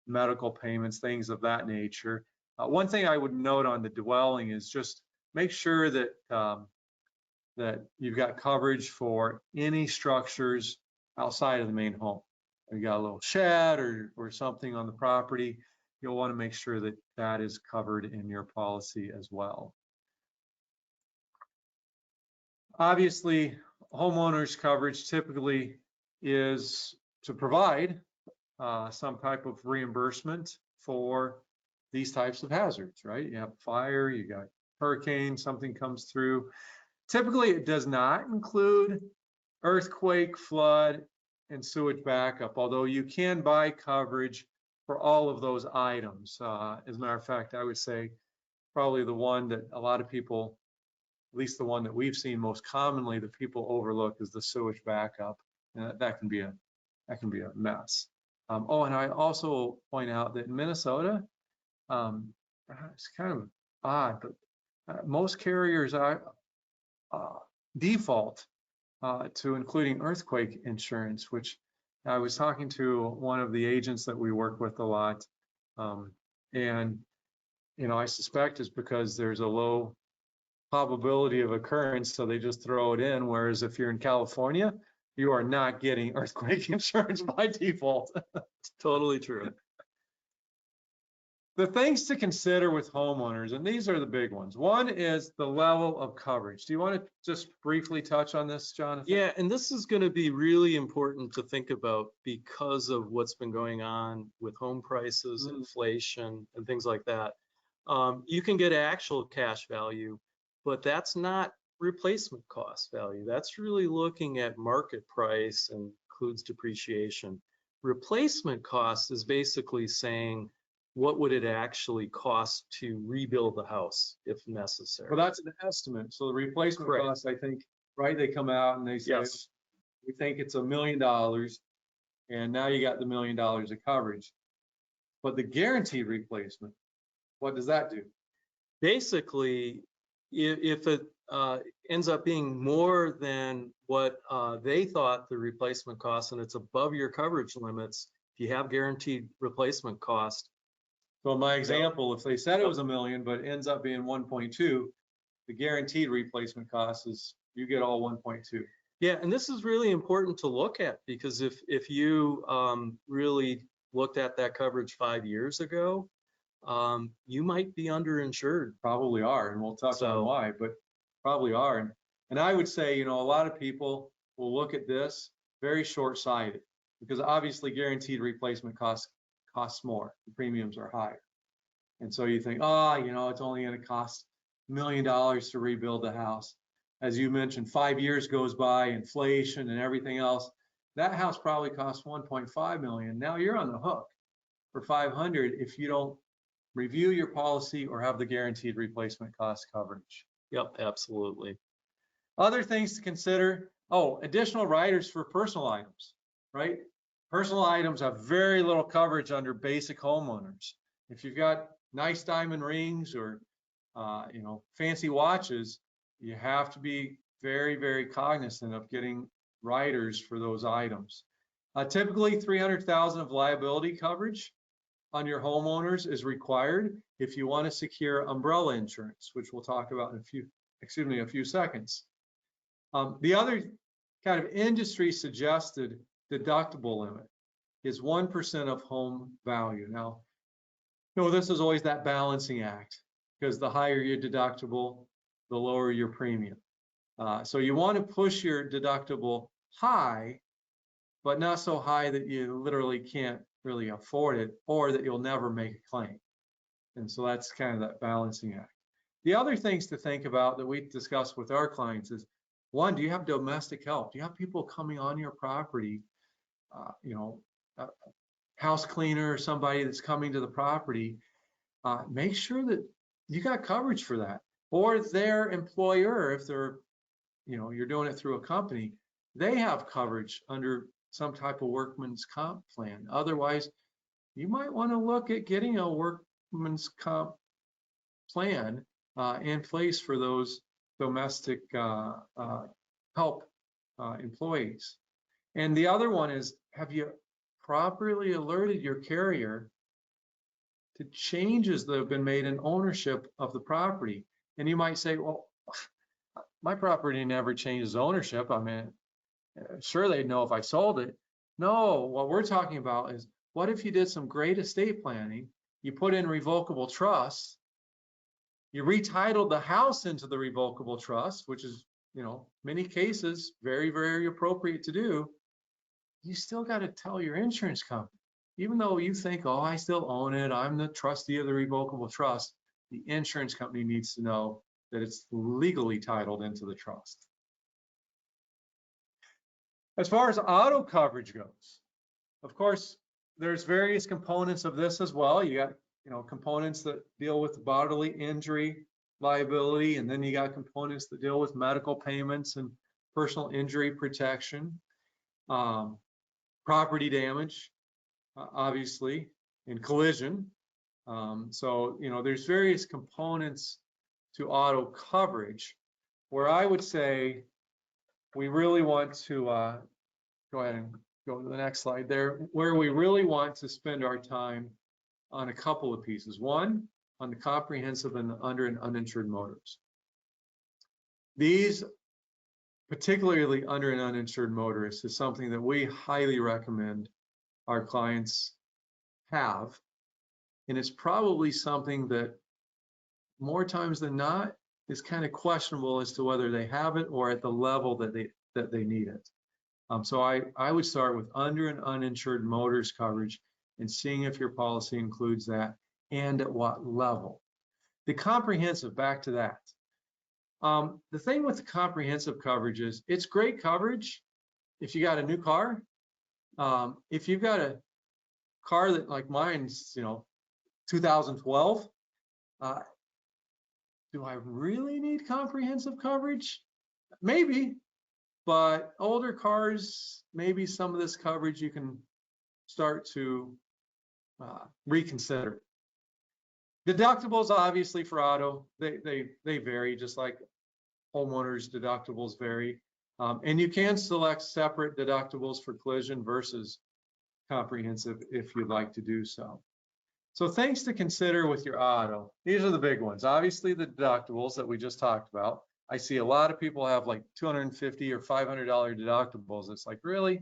A: medical payments, things of that nature. One thing I would note on the dwelling is just make sure that that you've got coverage for any structures outside of the main home. You got a little shed or something on the property, you'll want to make sure that that is covered in your policy as well. Obviously, homeowners coverage typically is to provide some type of reimbursement for these types of hazards, right? You have fire, you got hurricane, something comes through. Typically, it does not include earthquake, flood, and sewage backup, although you can buy coverage for all of those items. As a matter of fact, I would say probably the one that a lot of people, at least the one that we've seen most commonly that people overlook, is the sewage backup. And that can be a mess. Oh, and I also point out that in Minnesota, it's kind of odd, but most carriers are default to including earthquake insurance, which I was talking to one of the agents that we work with a lot, and I suspect is because there's a low probability of occurrence, so they just throw it in. Whereas if you're in California, you are not getting earthquake insurance by default.
B: Totally true.
A: The things to consider with homeowners, and these are the big ones. One is the level of coverage. Do you want to just briefly touch on this, Jonathan?
B: Yeah, and this is going to be really important to think about because of what's been going on with home prices, inflation, and things like that. You can get actual cash value, but that's not replacement cost value. That's really looking at market price and includes depreciation. Replacement cost is basically saying, what would it actually cost to rebuild the house if necessary?
A: Well, that's an estimate. So the replacement
B: Correct.
A: cost, I think, right? They come out and they say,
B: Yes.
A: we think it's $1 million, and now you got the $1 million of coverage. But the guaranteed replacement, what does that do?
B: Basically, if it ends up being more than what they thought the replacement cost, and it's above your coverage limits, if you have guaranteed replacement cost.
A: So in my example, if they said it was $1 million, but it ends up being 1.2, the guaranteed replacement cost is you get all 1.2.
B: Yeah, and this is really important to look at because if you really looked at that coverage 5 years ago, you might be underinsured.
A: Probably are, and we'll touch on why, but probably are. And I would say, a lot of people will look at this very short-sighted because obviously guaranteed replacement costs more. The premiums are higher. And so you think, it's only going to cost $1 million to rebuild the house. As you mentioned, 5 years goes by, inflation and everything else. That house probably costs 1.5 million. Now you're on the hook for 500 if you don't review your policy or have the guaranteed replacement cost coverage.
B: Yep, absolutely.
A: Other things to consider. Additional riders for personal items, right? Personal items have very little coverage under basic homeowners. If you've got nice diamond rings or, fancy watches, you have to be very, very cognizant of getting riders for those items. Typically, $300,000 of liability coverage on your homeowners is required if you want to secure umbrella insurance, which we'll talk about in a few seconds. The other kind of industry suggested deductible limit is 1% of home value. Now, this is always that balancing act because the higher your deductible, the lower your premium. So you want to push your deductible high, but not so high that you literally can't really afford it or that you'll never make a claim. And so that's kind of that balancing act. The other things to think about that we discuss with our clients is, one, do you have domestic help? Do you have people coming on your property, a house cleaner or somebody that's coming to the property? Make sure that you got coverage for that. Or their employer, if they're, you're doing it through a company, they have coverage under some type of workman's comp plan. Otherwise, you might want to look at getting a workman's comp plan in place for those domestic help employees. And the other one is, have you properly alerted your carrier to changes that have been made in ownership of the property? And you might say, well, my property never changes ownership. I mean, sure, they'd know if I sold it. No, what we're talking about is, what if you did some great estate planning, you put in revocable trust, you retitled the house into the revocable trust, which is, many cases, very, very appropriate to do. You still got to tell your insurance company, even though you think, I still own it, I'm the trustee of the revocable trust, the insurance company needs to know that it's legally titled into the trust. As far as auto coverage goes, of course, there's various components of this as well. You got, components that deal with bodily injury liability, and then you got components that deal with medical payments and personal injury protection, property damage, obviously, and collision. So, there's various components to auto coverage where I would say we really want to go ahead and go to the next slide there, where we really want to spend our time on a couple of pieces. One, on the comprehensive and under and uninsured motorists. These, particularly under and uninsured motorists, is something that we highly recommend our clients have. And it's probably something that more times than not is kind of questionable as to whether they have it or at the level that they need it. So I would start with under and uninsured motorist coverage and seeing if your policy includes that and at what level. The comprehensive, back to that. The thing with the comprehensive coverage is it's great coverage if you got a new car. If you've got a car that like mine's, 2012, do I really need comprehensive coverage? Maybe, but older cars, maybe some of this coverage you can start to reconsider. Deductibles, obviously, for auto, they vary, just like homeowners deductibles vary. And you can select separate deductibles for collision versus comprehensive if you'd like to do so. So things to consider with your auto. These are the big ones. Obviously, the deductibles that we just talked about. I see a lot of people have like $250 or $500 deductibles. It's like, really?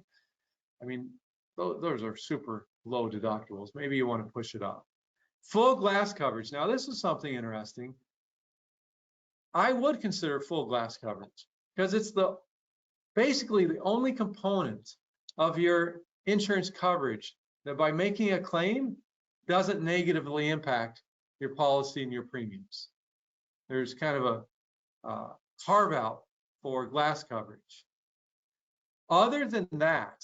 A: I mean, those are super low deductibles. Maybe you want to push it up. Full glass coverage. Now, this is something interesting. I would consider full glass coverage because it's basically the only component of your insurance coverage that by making a claim doesn't negatively impact your policy and your premiums. There's kind of a carve out for glass coverage. Other than that,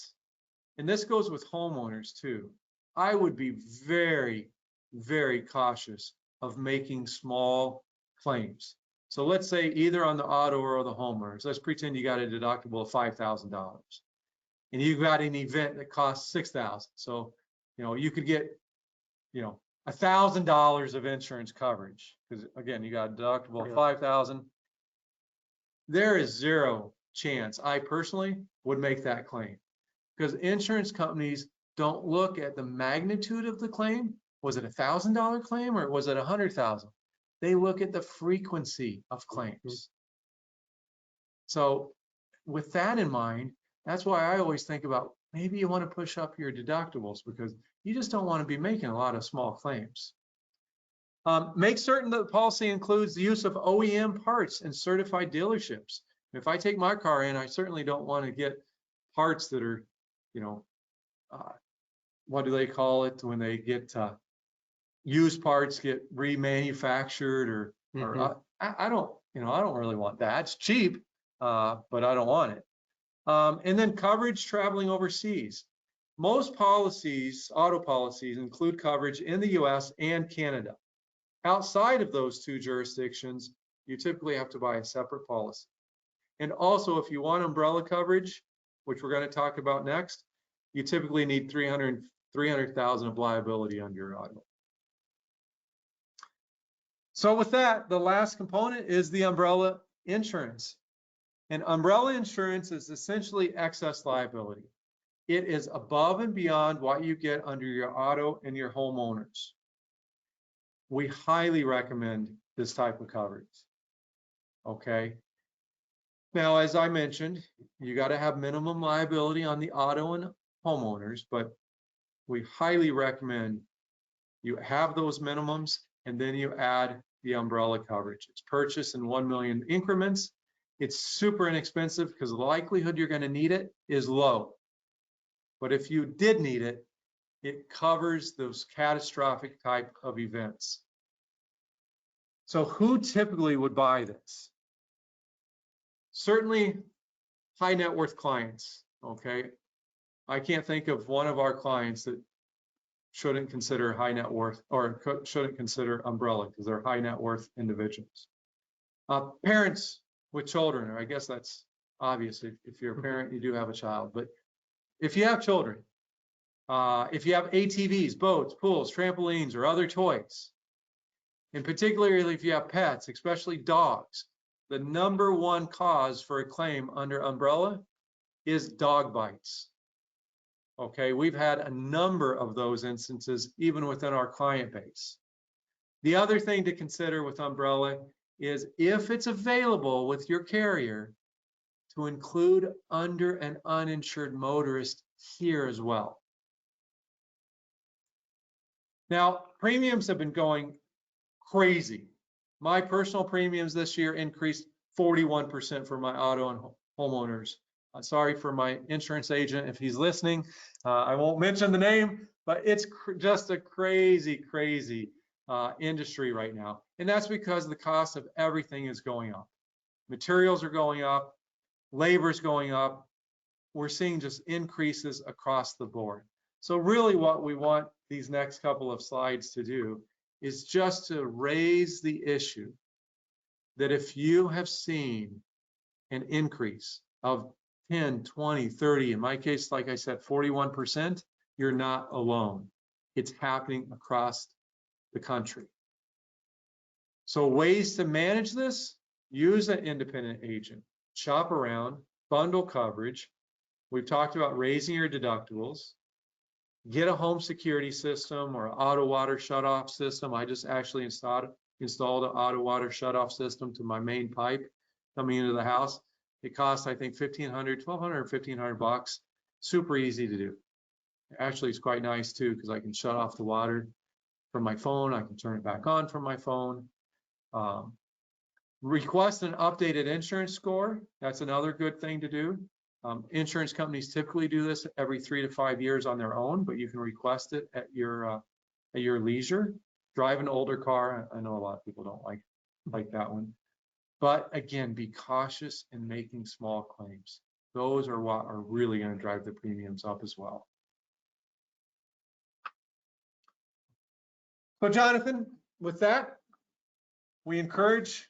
A: and this goes with homeowners too, I would be very, very cautious of making small claims. So let's say either on the auto or the homeowners, let's pretend you got a deductible of $5,000 and you got an event that costs $6,000. So, you could get, $1,000 of insurance coverage because again, you got a deductible of $5,000. There is zero chance I personally would make that claim because insurance companies don't look at the magnitude of the claim. Was it $1,000 claim or was it $100,000? They look at the frequency of claims. So with that in mind, that's why I always think about maybe you want to push up your deductibles because you just don't want to be making a lot of small claims. Make certain that the policy includes the use of OEM parts and certified dealerships. If I take my car in, I certainly don't want to get parts that are, what do they call it when they get used parts get remanufactured or I don't really want that. It's cheap, but I don't want it. And then coverage traveling overseas. Most policies, auto policies, include coverage in the US and Canada. Outside of those two jurisdictions, you typically have to buy a separate policy. And also, if you want umbrella coverage, which we're going to talk about next, you typically need 300,000 of liability on your auto. So with that, the last component is the umbrella insurance. And umbrella insurance is essentially excess liability. It is above and beyond what you get under your auto and your homeowners. We highly recommend this type of coverage. Okay. Now, as I mentioned, you got to have minimum liability on the auto and homeowners, but we highly recommend you have those minimums and then you add the umbrella coverage. It's purchased in 1 million increments. It's super inexpensive because the likelihood you're going to need it is low. But if you did need it, it covers those catastrophic type of events. So who typically would buy this? Certainly high net worth clients, okay? I can't think of one of our clients that shouldn't consider high net worth or shouldn't consider umbrella because they're high net worth individuals. Parents with children, or I guess that's obvious. If you're a parent, you do have a child, but if you have children, if you have ATVs, boats, pools, trampolines, or other toys, and particularly if you have pets, especially dogs, the #1 cause for a claim under umbrella is dog bites. Okay, we've had a number of those instances even within our client base. The other thing to consider with umbrella is if it's available with your carrier to include under and uninsured motorist here as well. Now, premiums have been going crazy. My personal premiums this year increased 41% for my auto and homeowners. I'm sorry for my insurance agent if he's listening. I won't mention the name, but it's just a crazy, crazy industry right now. And that's because the cost of everything is going up. Materials are going up, labor is going up. We're seeing just increases across the board. So really what we want these next couple of slides to do is just to raise the issue that if you have seen an increase of 10, 20, 30, in my case, like I said, 41%, you're not alone. It's happening across the country. So ways to manage this, use an independent agent, shop around, bundle coverage. We've talked about raising your deductibles, get a home security system or auto water shutoff system. I just actually installed an auto water shutoff system to my main pipe coming into the house. It costs, I think, $1,500, $1,200 or $1,500. Super easy to do. Actually, it's quite nice too, because I can shut off the water from my phone. I can turn it back on from my phone. Request an updated insurance score. That's another good thing to do. Insurance companies typically do this every 3 to 5 years on their own, but you can request it at your leisure. Drive an older car. I know a lot of people don't like that one. But again, be cautious in making small claims. Those are what are really going to drive the premiums up as well. So Jonathan, with that, we encourage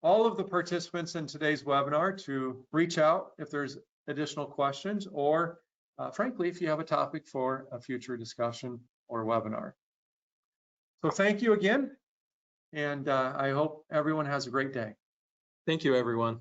A: all of the participants in today's webinar to reach out if there's additional questions or frankly, if you have a topic for a future discussion or webinar. So thank you again, and I hope everyone has a great day.
B: Thank you, everyone.